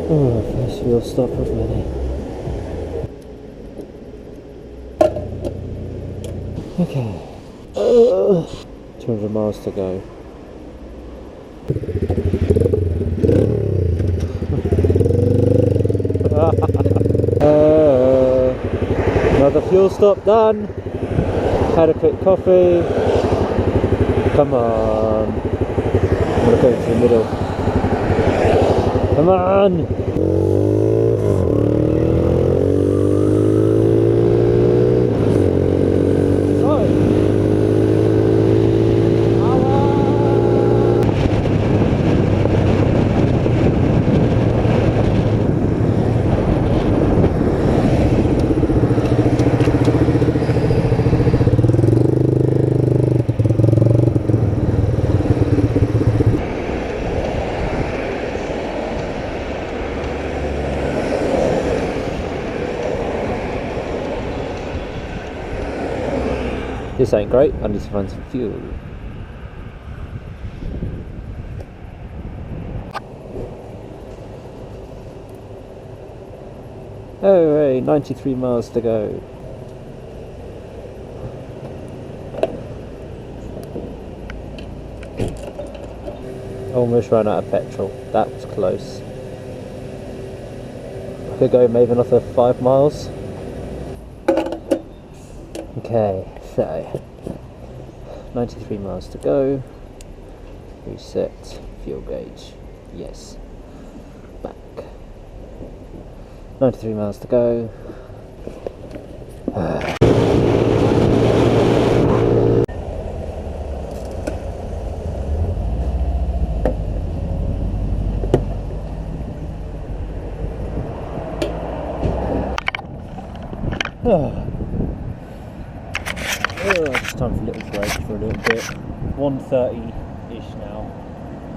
Oh, first fuel stop of many. Okay. 200 miles to go. Another fuel stop done. Had a quick coffee. Come on. I'm gonna go into the middle. Come on! This ain't great, I need to find some fuel. Oh, hey, 93 miles to go. Almost ran out of petrol, that was close. I could go maybe another 5 miles. Okay. So, 93 miles to go. Reset fuel gauge. Yes. Back. 93 miles to go. It's time for a little break for a little bit. 1:30-ish now.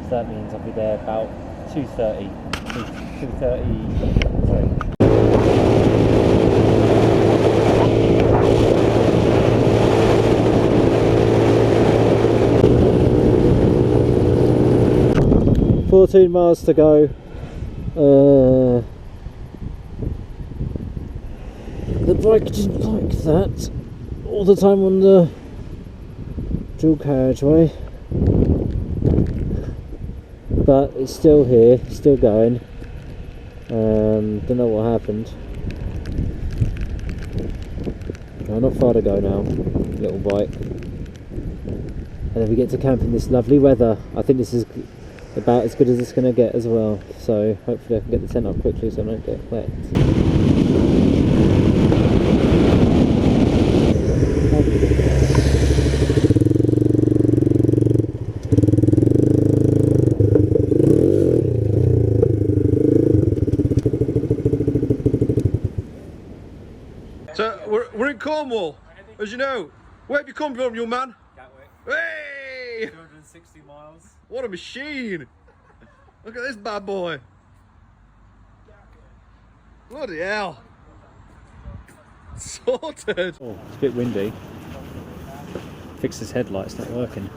So that means I'll be there about 2:30. 2:30. Sorry. "14 miles to go." The bike didn't like that all the time on the dual carriageway, but it's still here, still going. Don't know what happened. No, not far to go now, little bike. And then we get to camp in this lovely weather. I think this is about as good as it's going to get as well, so hopefully I can get the tent up quickly so I don't get wet. So we're in Cornwall, as you know. Where have you come from, young man? Gatwick. Hey! 260 miles. What a machine! Look at this bad boy. Bloody hell. Sorted. Oh, it's a bit windy. Fix this headlight's not working.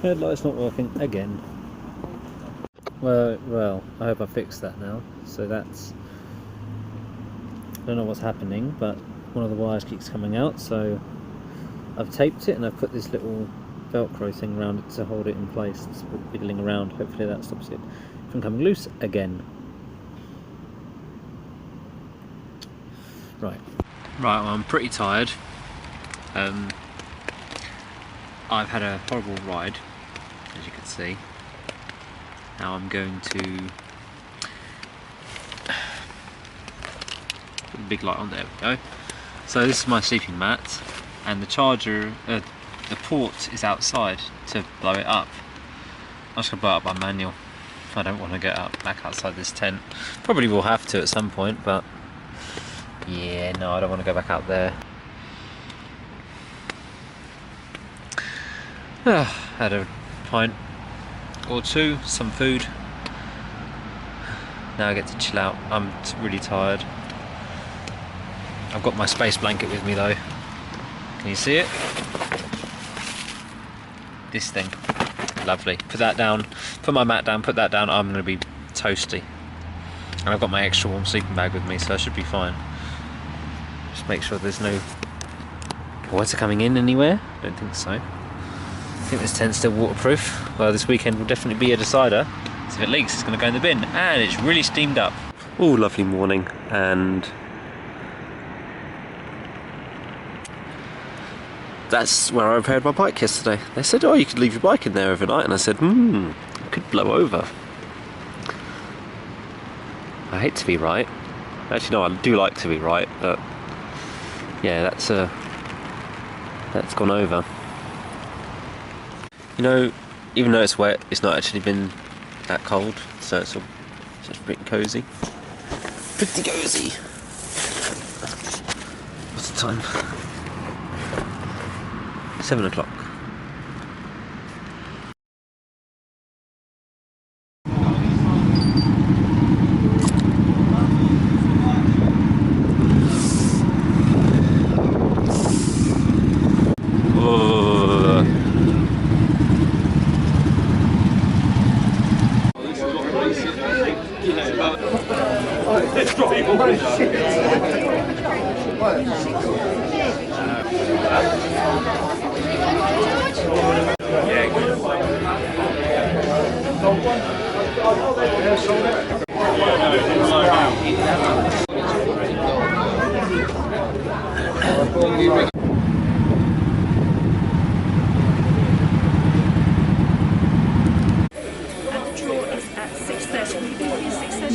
Headlight's not working again. Well, I hope I fixed that now. So that's... I don't know what's happening, but one of the wires keeps coming out, so I've taped it and I've put this little Velcro thing around it to hold it in place. It's wiggling around. Hopefully that stops it from coming loose again. Right, well, I'm pretty tired. I've had a horrible ride, as you can see. Now I'm going to put the big light on. There we go. So this is my sleeping mat, and the charger, the port is outside to blow it up. I'm just going to blow it up by manual. I don't want to get up back outside this tent. Probably will have to at some point, but yeah, no, I don't want to go back out there. Had a pint or two, some food. Now I get to chill out. I'm really tired. I've got my space blanket with me though. Can you see it? This thing. Lovely. Put that down, put my mat down, put that down, I'm going to be toasty. And I've got my extra warm sleeping bag with me, so I should be fine. Just make sure there's no water coming in anywhere. Don't think so. I think this tent's still waterproof. Well, this weekend will definitely be a decider. So if it leaks, it's going to go in the bin. And it's really steamed up. Oh, lovely morning. And that's where I repaired my bike yesterday. They said, oh, you could leave your bike in there overnight. And I said, it could blow over. I hate to be right. Actually, no, I do like to be right, but yeah, that's gone over. You know, even though it's wet, it's not actually been that cold, so it's pretty cozy. Pretty cozy. What's the time? 7 o'clock.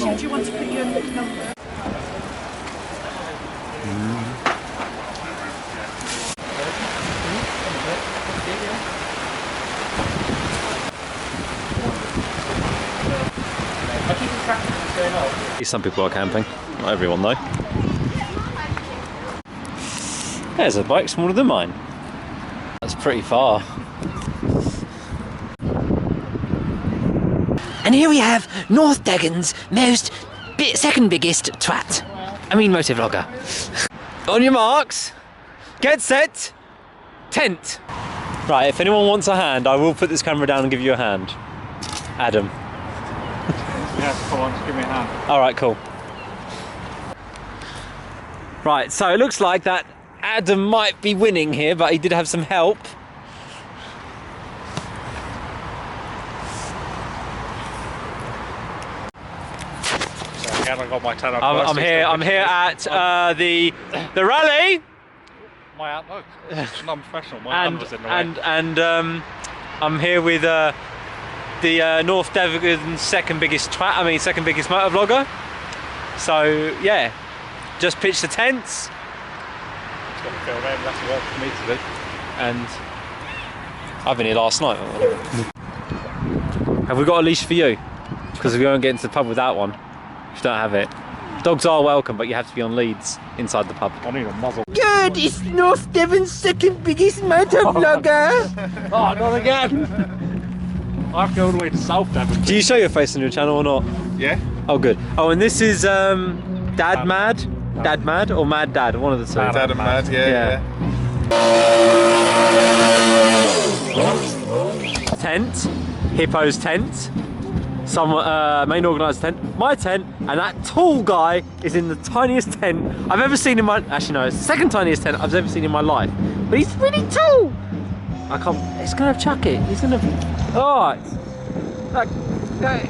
Do you want to put your number? Some people are camping, not everyone though. There's a bike smaller than mine. That's pretty far. And here we have North Dagen's second biggest twat. I mean motovlogger. On your marks, get set, tent. Right, if anyone wants a hand, I will put this camera down and give you a hand. Adam. Yes, come on, just give me a hand. Alright, cool. Right, so it looks like that Adam might be winning here, but he did have some help. So again, I got my 10 up. I'm here at the rally. My hand, no, it's not professional. My hand was in the way. And I'm here with the North Devon's second biggest motovlogger. So yeah, just pitched the tents. It's got to feel there, that's work for me to do. And I've been here last night. Have we got a leash for you? Because we won't get into the pub without one. If you don't have it. Dogs are welcome, but you have to be on leads inside the pub. I need a muzzle. Good, it's North Devon's second biggest motovlogger. Oh, not again! I have to go all the way to South Devon. Do you show your face on your channel or not? Yeah. Oh, good. Oh, and this is Dad Mad? Dad Mad or Mad Dad? One of the two. Dad and Mad, yeah. Tent, Hippo's tent, some main organiser tent, my tent, and that tall guy is in the tiniest tent I've ever seen in my. Actually, no, it's the second tiniest tent I've ever seen in my life. But he's really tall. I can't. He's gonna chuck it. He's gonna. Oh, like,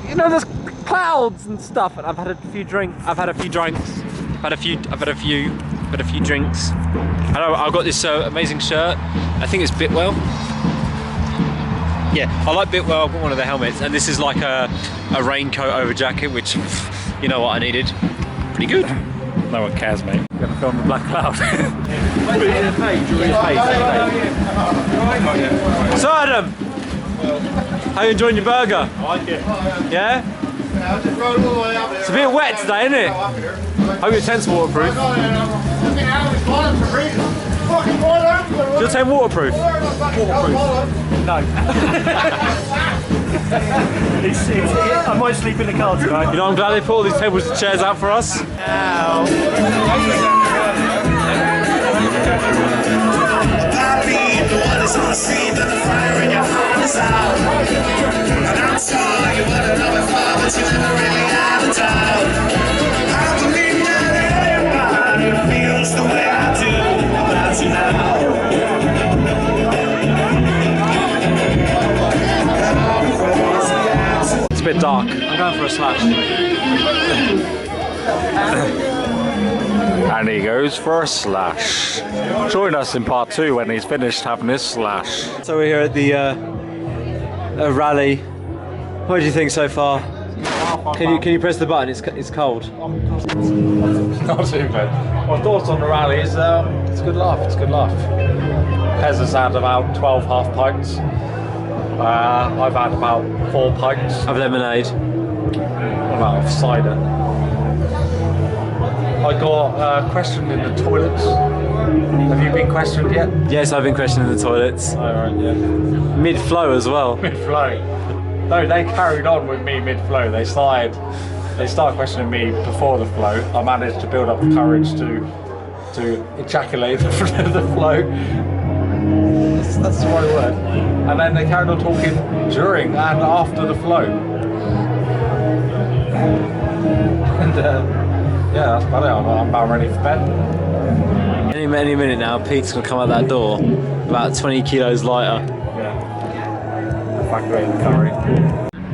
you know, there's clouds and stuff, and I've had a few drinks. I've had a few drinks. I've had a few drinks. I've got this amazing shirt. I think it's Bitwell. Yeah, I like Bitwell. I've got one of their helmets, and this is like a raincoat over jacket, which, you know what I needed. Pretty good. No one cares, mate. I'm gonna film the black cloud. So Adam, how you enjoying your burger? I like it. Yeah? It's a bit wet today, isn't it? Hope your tent's waterproof. Is your tent waterproof? No. I might sleep in the car tonight. You know, I'm glad they put all these tables and chairs out for us. Ow. bit dark. I'm going for a slash. And he goes for a slash. Join us in part 2 when he's finished having his slash. So we're here at the rally. What do you think so far? Can you press the button? It's cold. Not too bad. My thoughts on the rally is it's a good laugh. It's a good laugh. Pez has had about 12 half pints. I've had about 4 pints. Of lemonade. Of cider. I got questioned in the toilets. Have you been questioned yet? Yes, I've been questioned in the toilets. Oh, right, yeah. Mid-flow as well. Mid-flow. No, they carried on with me mid-flow. They started questioning me before the flow. I managed to build up the courage to ejaculate the flow. That's the right word. And then they carried on talking during and after the flow. And yeah, that's about it. I'm about ready for bed. Any minute now, Pete's gonna come out that door about 20 kilos lighter. Yeah. Factor in the curry.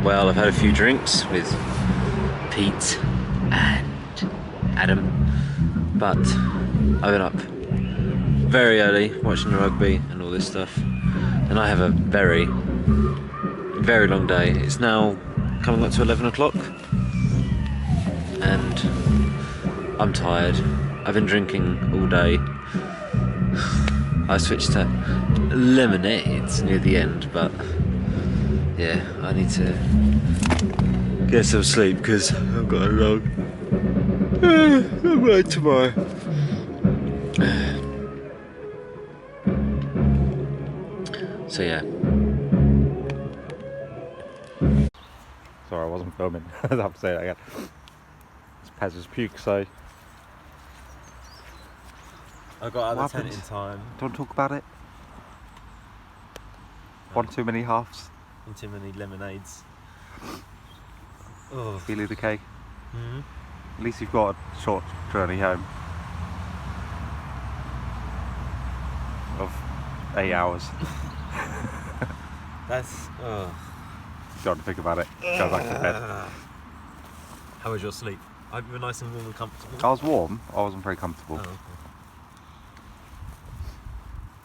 Well, I've had a few drinks with Pete and Adam, but I've been up very early watching the rugby and all this stuff, and I have a very, very long day. It's now coming up to 11 o'clock, and I'm tired. I've been drinking all day. I switched to lemonades near the end, but yeah, I need to get some sleep because I've got a long ride tomorrow. So yeah. Sorry, I wasn't filming. I have to say that again. It's Pez's puke, so I got out What of the tent happened? in time. don't talk about it. One too many halves. And too many lemonades. Oh. Feeling the cake. Mm-hmm. At least you've got a short journey home of 8 hours. That's. Oh. Don't think about it. Go back to bed. How was your sleep? I hope you were nice and warm and comfortable. I was warm. I wasn't very comfortable. Oh, okay.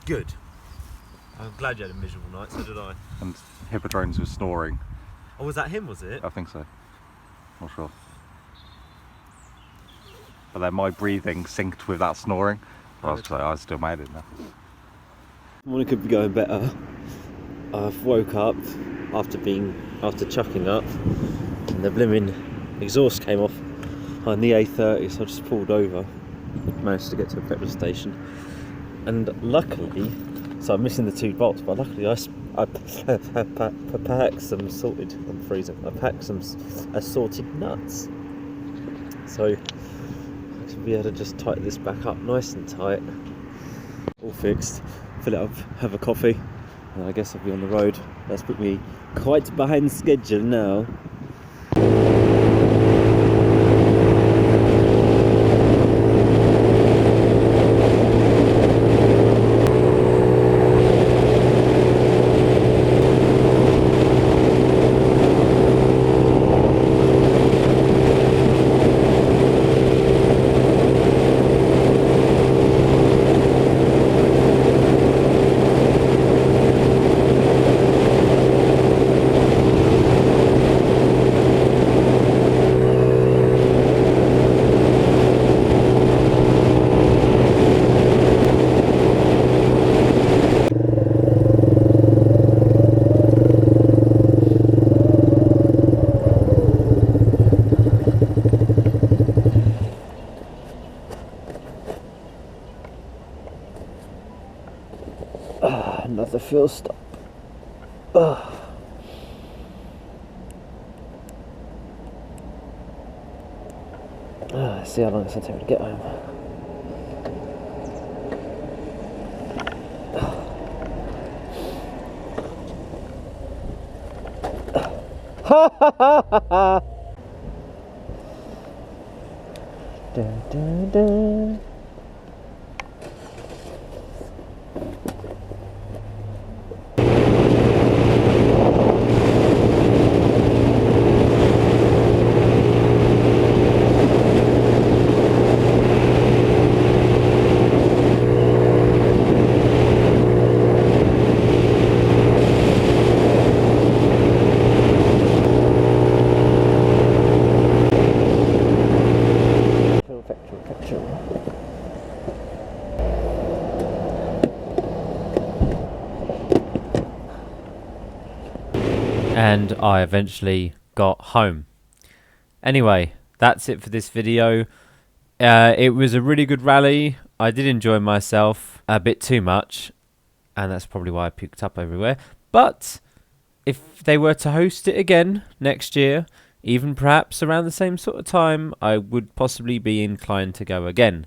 Good. I'm glad you had a miserable night, so did I. And Hippodromes was snoring. Oh, was that him, was it? I think so. Not sure. But then my breathing synced with that snoring. I still made it now. Morning could be going better. I've woke up after chucking up, and the blimmin' exhaust came off on the A30, so I just pulled over. Managed to get to a petrol station, and luckily, so I'm missing the 2 bolts, but luckily I packed some salted. I'm freezing. I packed some assorted nuts, so I should be able to just tighten this back up nice and tight. All fixed. Fill it up, have a coffee, and I guess I'll be on the road. That's put me quite behind schedule now. Another fuel stop. Let's see how long it's going to take me to get home. and I eventually got home. Anyway, that's it for this video. It was a really good rally. I did enjoy myself a bit too much, and that's probably why I puked up everywhere. But if they were to host it again next year, even perhaps around the same sort of time, I would possibly be inclined to go again.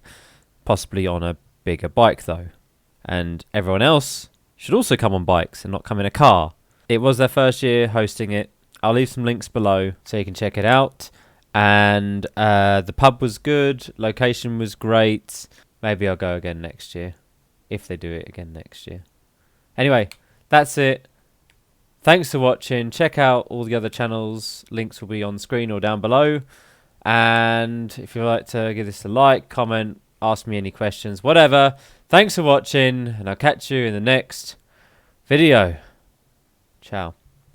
Possibly on a bigger bike though. And everyone else should also come on bikes and not come in a car. It was their first year hosting it. I'll leave some links below so you can check it out. And the pub was good. Location was great. Maybe I'll go again next year. If they do it again next year. Anyway, that's it. Thanks for watching. Check out all the other channels. Links will be on screen or down below. And if you'd like to give this a like, comment, ask me any questions, whatever. Thanks for watching, and I'll catch you in the next video. Ciao.